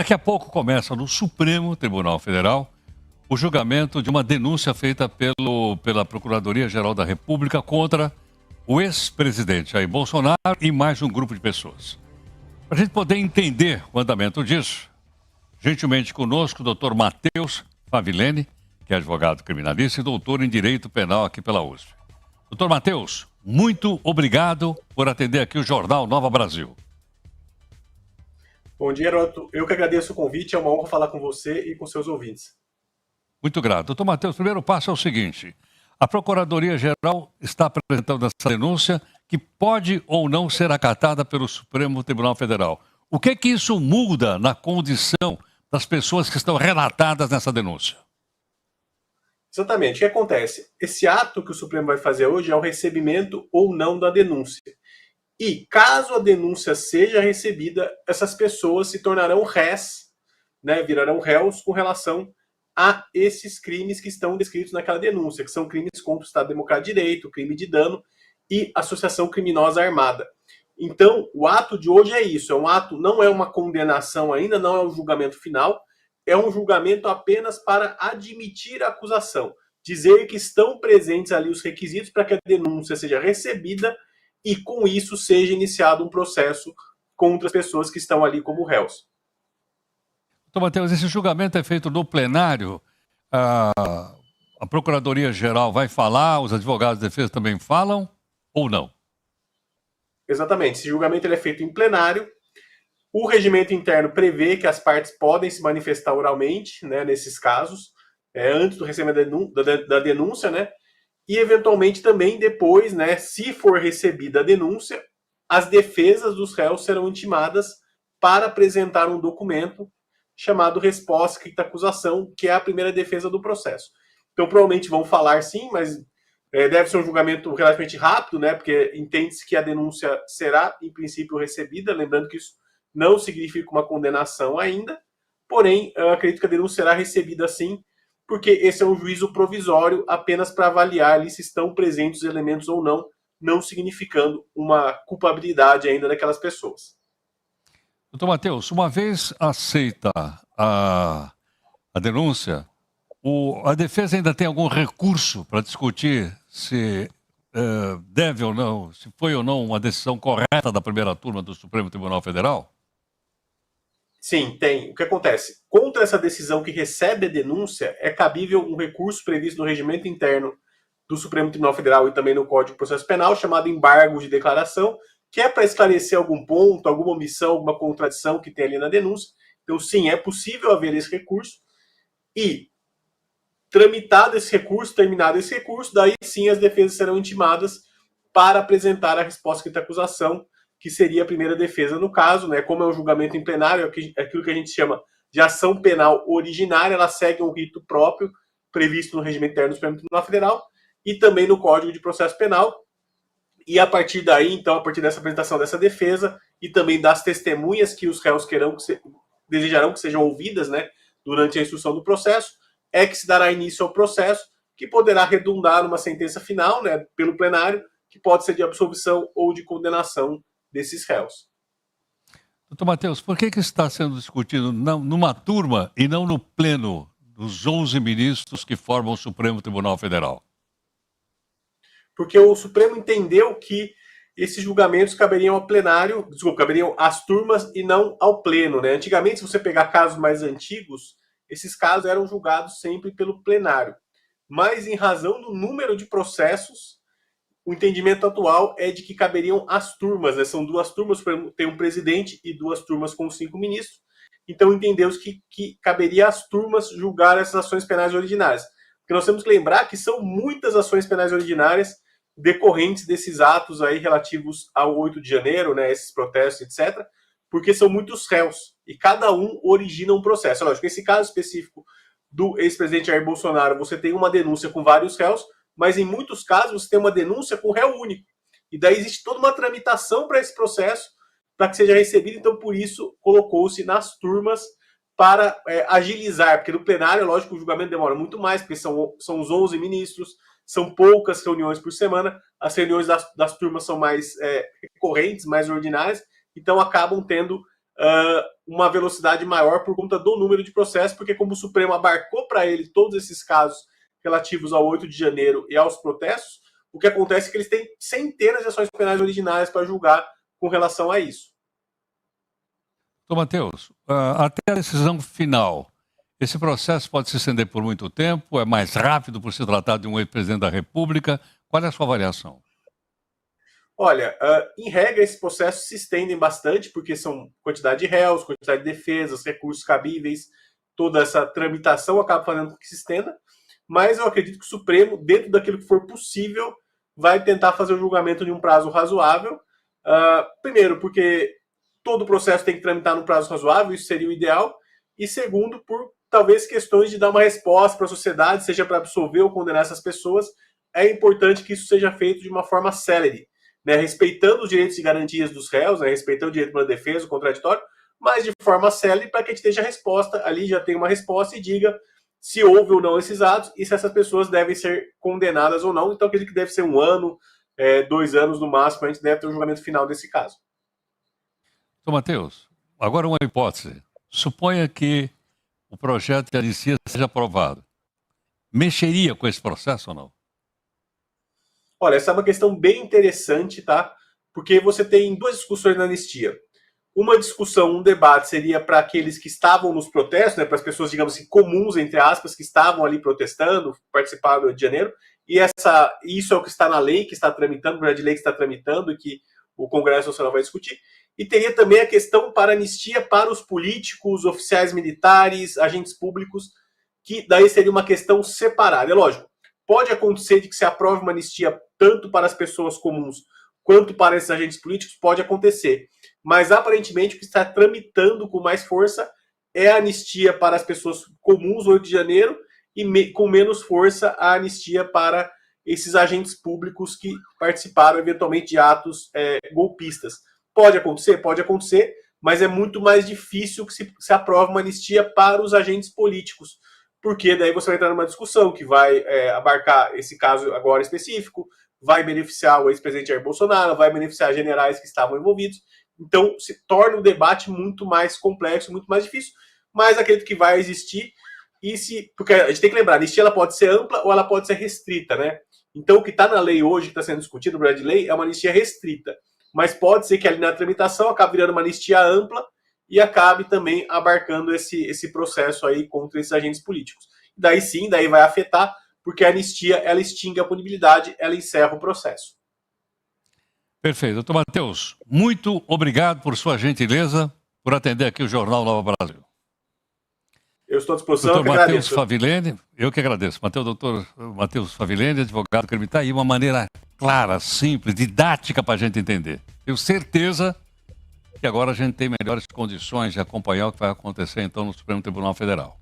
Daqui a pouco começa no Supremo Tribunal Federal o julgamento de uma denúncia feita pela Procuradoria-Geral da República contra o ex-presidente Jair Bolsonaro e mais um grupo de pessoas. Para a gente poder entender o andamento disso, gentilmente conosco o Dr. Matheus Favilene, que é advogado criminalista e doutor em Direito Penal aqui pela USP. Dr. Matheus, muito obrigado por atender aqui o Jornal Nova Brasil. Bom dia, Heródoto. Eu que agradeço o convite, é uma honra falar com você e com seus ouvintes. Muito grato. Doutor Matheus, o primeiro passo é o seguinte: a Procuradoria-Geral está apresentando essa denúncia que pode ou não ser acatada pelo Supremo Tribunal Federal. O que isso muda na condição das pessoas que estão relatadas nessa denúncia? Exatamente. O que acontece? Esse ato que o Supremo vai fazer hoje é o recebimento ou não da denúncia. E, caso a denúncia seja recebida, essas pessoas se tornarão réis, virarão réus com relação a esses crimes que estão descritos naquela denúncia, que são crimes contra o Estado Democrático de Direito, crime de dano e associação criminosa armada. Então, o ato de hoje é isso, não é uma condenação ainda, não é um julgamento final, é um julgamento apenas para admitir a acusação, dizer que estão presentes ali os requisitos para que a denúncia seja recebida e, com isso, seja iniciado um processo contra as pessoas que estão ali como réus. Doutor Matheus, esse julgamento é feito no plenário. A Procuradoria-Geral vai falar, os advogados de defesa também falam ou não? Exatamente. Esse julgamento ele é feito em plenário. O regimento interno prevê que as partes podem se manifestar oralmente, nesses casos, antes do recebimento da denúncia, e eventualmente também depois, se for recebida a denúncia, as defesas dos réus serão intimadas para apresentar um documento chamado resposta escrita acusação, que é a primeira defesa do processo. Então, provavelmente vão falar sim, mas deve ser um julgamento relativamente rápido, porque entende-se que a denúncia será, em princípio, recebida, lembrando que isso não significa uma condenação ainda, porém, eu acredito que a denúncia será recebida sim, porque esse é um juízo provisório apenas para avaliar ali se estão presentes os elementos ou não, não significando uma culpabilidade ainda daquelas pessoas. Doutor Matheus, uma vez aceita a denúncia, a defesa ainda tem algum recurso para discutir se deve ou não, se foi ou não uma decisão correta da primeira turma do Supremo Tribunal Federal? Sim, tem. O que acontece? Contra essa decisão que recebe a denúncia, é cabível um recurso previsto no regimento interno do Supremo Tribunal Federal e também no Código de Processo Penal, chamado embargo de declaração, que é para esclarecer algum ponto, alguma omissão, alguma contradição que tem ali na denúncia. Então, sim, é possível haver esse recurso. E, tramitado esse recurso, terminado esse recurso, daí sim as defesas serão intimadas para apresentar a resposta de acusação, que seria a primeira defesa no caso, como é um julgamento em plenário, é aquilo que a gente chama de ação penal originária, ela segue um rito próprio, previsto no regimento interno do Supremo Tribunal Federal, e também no Código de Processo Penal. E a partir daí, então, a partir dessa apresentação dessa defesa e também das testemunhas que os réus desejarão que sejam ouvidas, durante a instrução do processo, é que se dará início ao processo, que poderá redundar numa sentença final, pelo plenário, que pode ser de absolvição ou de condenação desses réus. Doutor Matheus, por que está sendo discutido numa turma e não no pleno dos 11 ministros que formam o Supremo Tribunal Federal? Porque o Supremo entendeu que esses julgamentos caberiam ao plenário, caberiam às turmas e não ao pleno, Antigamente, se você pegar casos mais antigos, esses casos eram julgados sempre pelo plenário. Mas, em razão do número de processos, o entendimento atual é de que caberiam às turmas, São duas turmas, tem um presidente e duas turmas com 5 ministros. Então, entendeu-se que caberia às turmas julgar essas ações penais ordinárias. Porque nós temos que lembrar que são muitas ações penais ordinárias decorrentes desses atos aí relativos ao 8 de janeiro, esses protestos, etc., porque são muitos réus, e cada um origina um processo. Lógico, nesse caso específico do ex-presidente Jair Bolsonaro, você tem uma denúncia com vários réus, mas em muitos casos você tem uma denúncia com réu único. E daí existe toda uma tramitação para esse processo, para que seja recebido, então por isso colocou-se nas turmas para agilizar, porque no plenário, lógico, o julgamento demora muito mais, porque são os 11 ministros, são poucas reuniões por semana, as reuniões das turmas são mais recorrentes, mais ordinárias, então acabam tendo uma velocidade maior por conta do número de processos, porque como o Supremo abarcou para ele todos esses casos relativos ao 8 de janeiro e aos protestos, o que acontece é que eles têm centenas de ações penais originárias para julgar com relação a isso. Matheus, até a decisão final, esse processo pode se estender por muito tempo? É mais rápido por se tratar de um ex-presidente da República? Qual é a sua avaliação? Olha, em regra, esses processos se estendem bastante, porque são quantidade de réus, quantidade de defesas, recursos cabíveis, toda essa tramitação acaba fazendo com que se estenda, mas eu acredito que o Supremo, dentro daquilo que for possível, vai tentar fazer o julgamento em um prazo razoável. Primeiro, porque todo o processo tem que tramitar num prazo razoável, isso seria o ideal, e segundo, por talvez questões de dar uma resposta para a sociedade, seja para absolver ou condenar essas pessoas, é importante que isso seja feito de uma forma célere, né, respeitando os direitos e garantias dos réus, né, respeitando o direito para a defesa, o contraditório, mas de forma célere para que a gente esteja a resposta, ali já tem uma resposta e diga se houve ou não esses atos e se essas pessoas devem ser condenadas ou não. Então, acredito que deve ser 1 ano, 2 anos no máximo, a gente deve ter o julgamento final desse caso. Matheus, agora uma hipótese. Suponha que o projeto de anistia seja aprovado. Mexeria com esse processo ou não? Olha, essa é uma questão bem interessante, tá? Porque você tem 2 discussões na anistia. Uma discussão, um debate seria para aqueles que estavam nos protestos, né, para as pessoas, digamos assim, comuns, entre aspas, que estavam ali protestando, participaram do Rio de Janeiro, e isso é o que está na lei, que está tramitando, o projeto de lei que está tramitando e que o Congresso Nacional vai discutir. E teria também a questão para anistia para os políticos, oficiais militares, agentes públicos, que daí seria uma questão separada. É lógico, pode acontecer de que se aprove uma anistia tanto para as pessoas comuns quanto para esses agentes políticos, pode acontecer. Mas, aparentemente, o que está tramitando com mais força é a anistia para as pessoas comuns, 8 de janeiro, e com menos força a anistia para esses agentes públicos que participaram, eventualmente, de atos golpistas. Pode acontecer, mas é muito mais difícil que se aprove uma anistia para os agentes políticos, porque daí você vai entrar numa discussão que vai abarcar esse caso agora específico, vai beneficiar o ex-presidente Jair Bolsonaro, vai beneficiar generais que estavam envolvidos. Então, se torna o debate muito mais complexo, muito mais difícil, mas acredito que vai existir. Porque a gente tem que lembrar, a anistia ela pode ser ampla ou ela pode ser restrita, né? Então, o que está na lei hoje, que está sendo discutido no projeto de lei, é uma anistia restrita. Mas pode ser que ali na tramitação acabe virando uma anistia ampla e acabe também abarcando esse processo aí contra esses agentes políticos. Daí sim, daí vai afetar, porque a anistia, ela extingue a punibilidade, ela encerra o processo. Perfeito. Doutor Matheus, muito obrigado por sua gentileza, por atender aqui o Jornal Nova Brasil. Eu estou à disposição, doutor Matheus Favilene, eu que agradeço. Doutor Matheus Favilene, advogado crime, está aí uma maneira clara, simples, didática para a gente entender. Tenho certeza que agora a gente tem melhores condições de acompanhar o que vai acontecer então no Supremo Tribunal Federal.